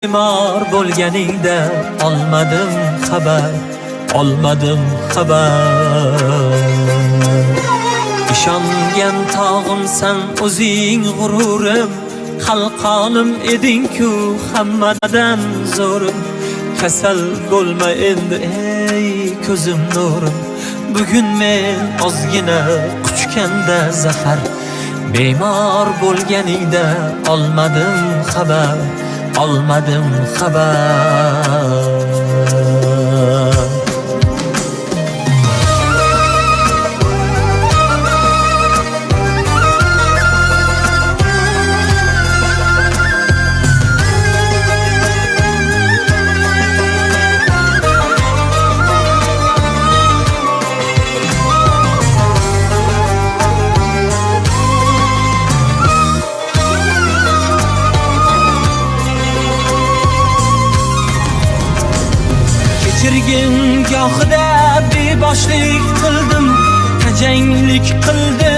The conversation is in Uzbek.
Bemor bo'lganingda olmadim xabar. Ishongan tog'imsan o'zing g'ururim, qalqonim eding-ku hammadan zo'rim. Kasal bo'lma endi ey ko'zim nurim, bugun men ozgina quchganda zafar. Bemor bo'lganingda olmadim xabar. Kechirgin gohida beboshlik qildim, tajanglik qildim.